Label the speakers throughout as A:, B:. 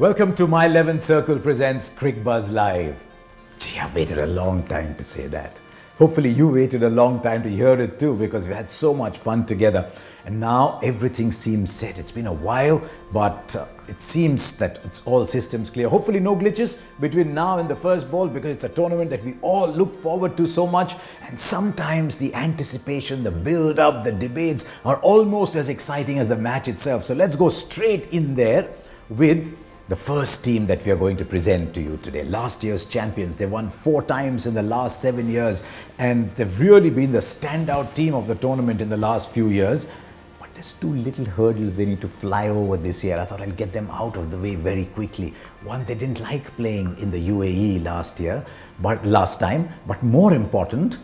A: Welcome to My 11th Circle presents Cricbuzz Live. Gee, I've waited a long time to say that. Hopefully you waited a long time to hear it too, because we had so much fun together. And now everything seems set. It's been a while, but it seems that it's all systems clear. Hopefully no glitches between now and the first ball, because it's a tournament that we all look forward to so much. And sometimes the anticipation, the build-up, the debates are almost as exciting as the match itself. So let's go straight in there with the first team that we are going to present to you today. Last year's champions. They won 4 times in the last 7 years, and they've really been the standout team of the tournament in the last few years. But there's 2 little hurdles they need to fly over this year. I thought I'll get them out of the way very quickly. One, they didn't like playing in the UAE last time, but more important,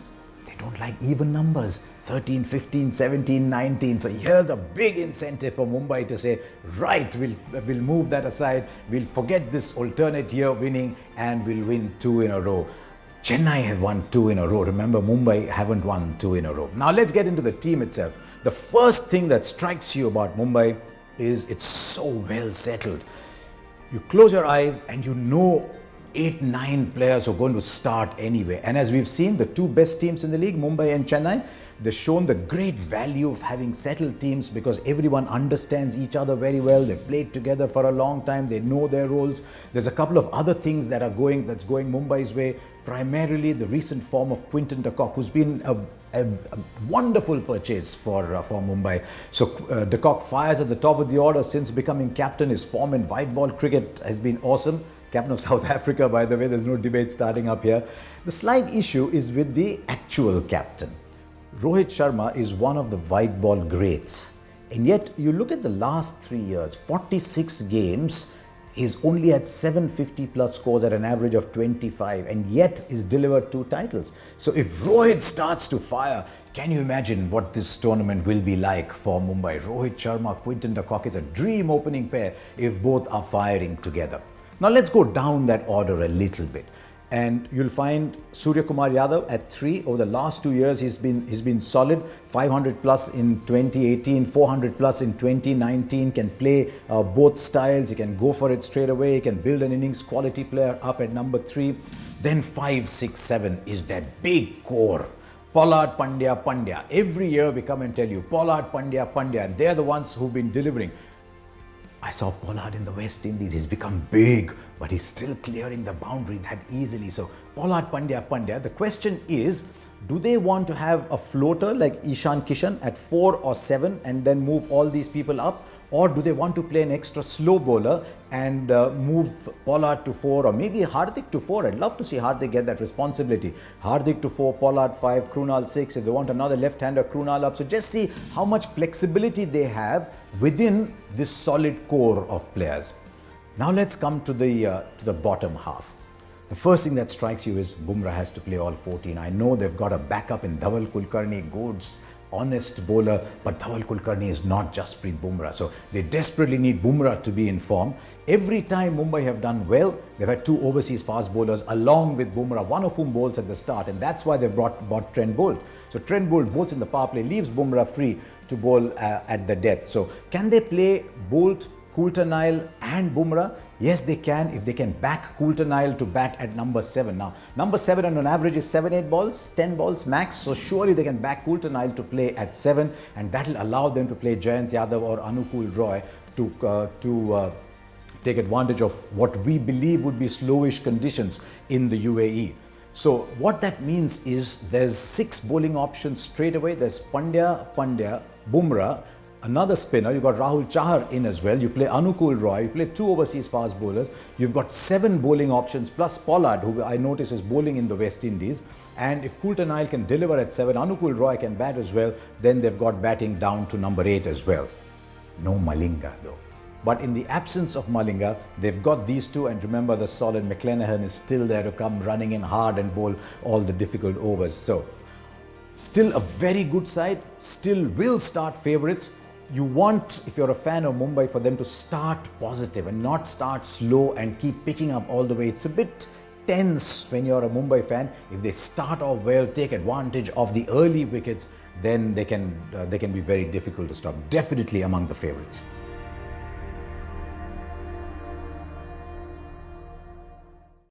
A: they don't like even numbers. 13, 15, 17, 19. So here's a big incentive for Mumbai to say, right, we'll move that aside. We'll forget this alternate year winning and we'll win 2 in a row. Chennai have won 2 in a row. Remember, Mumbai haven't won 2 in a row. Now let's get into the team itself. The first thing that strikes you about Mumbai is it's so well settled. You close your eyes and you know 8, 9 players are going to start anyway. And as we've seen, the 2 best teams in the league, Mumbai and Chennai, they've shown the great value of having settled teams because everyone understands each other very well. They've played together for a long time. They know their roles. There's a couple of other things that's going Mumbai's way. Primarily the recent form of Quinton de Kock, who's been a wonderful purchase for Mumbai. So de Kock fires at the top of the order since becoming captain. His form in white ball cricket has been awesome. Captain of South Africa, by the way, there's no debate starting up here. The slight issue is with the actual captain. Rohit Sharma is one of the white ball greats. And yet, you look at the last 3 years, 46 games, he's only had 750 plus scores at an average of 25, and yet he's delivered 2 titles. So if Rohit starts to fire, can you imagine what this tournament will be like for Mumbai? Rohit Sharma, Quinton de Kock is a dream opening pair if both are firing together. Now let's go down that order a little bit. And you'll find Surya Kumar Yadav at 3. Over the last 2 years, he's been solid. 500 plus in 2018, 400 plus in 2019. Can play both styles. He can go for it straight away. He can build an innings quality player up at number 3. Then 5, 6, 7 is their big core. Pollard, Pandya. Every year we come and tell you, Pollard, Pandya. And they're the ones who've been delivering. I saw Pollard in the West Indies. He's become big, but he's still clearing the boundary that easily. So Pollard, Pandya. The question is, do they want to have a floater like Ishan Kishan at 4 or 7 and then move all these people up? Or do they want to play an extra slow bowler and move Pollard to 4 or maybe Hardik to 4? I'd love to see Hardik get that responsibility. Hardik to 4, Pollard 5, Krunal 6. If they want another left-hander, Krunal up. So just see how much flexibility they have within this solid core of players. Now let's come to the bottom half. The first thing that strikes you is Bumrah has to play all 14. I know they've got a backup in Dhaval Kulkarni, Goods, honest bowler, but Dhaval Kulkarni is not Jasprit Bumrah. So they desperately need Bumrah to be in form. Every time Mumbai have done well, they've had 2 overseas fast bowlers along with Bumrah, one of whom bowls at the start, and that's why they've bought Trent Boult. So Trent Boult bowls in the power play, leaves Bumrah free to bowl at the death. So can they play Boult, Coulter-Nile and Bumrah? Yes, they can if they can back Coulter-Nile to bat at number 7. Now, number 7 on an average is 7-8 balls, 10 balls max. So surely they can back Coulter-Nile to play at 7, and that will allow them to play Jayant Yadav or Anukul Roy to take advantage of what we believe would be slowish conditions in the UAE. So what that means is there's 6 bowling options straight away. There's Pandya, Bumrah, another spinner. You've got Rahul Chahar in as well. You play Anukul Roy. You play 2 overseas fast bowlers. You've got 7 bowling options plus Pollard, who I notice is bowling in the West Indies. And if Coulter-Nile can deliver at 7, Anukul Roy can bat as well. Then they've got batting down to number 8 as well. No Malinga though. But in the absence of Malinga, they've got these 2, and remember the solid McClenaghan is still there to come running in hard and bowl all the difficult overs. So still a very good side, still will start favourites. You want, if you're a fan of Mumbai, for them to start positive and not start slow and keep picking up all the way. It's a bit tense when you're a Mumbai fan. If they start off well, take advantage of the early wickets, then they can be very difficult to stop. Definitely among the favourites.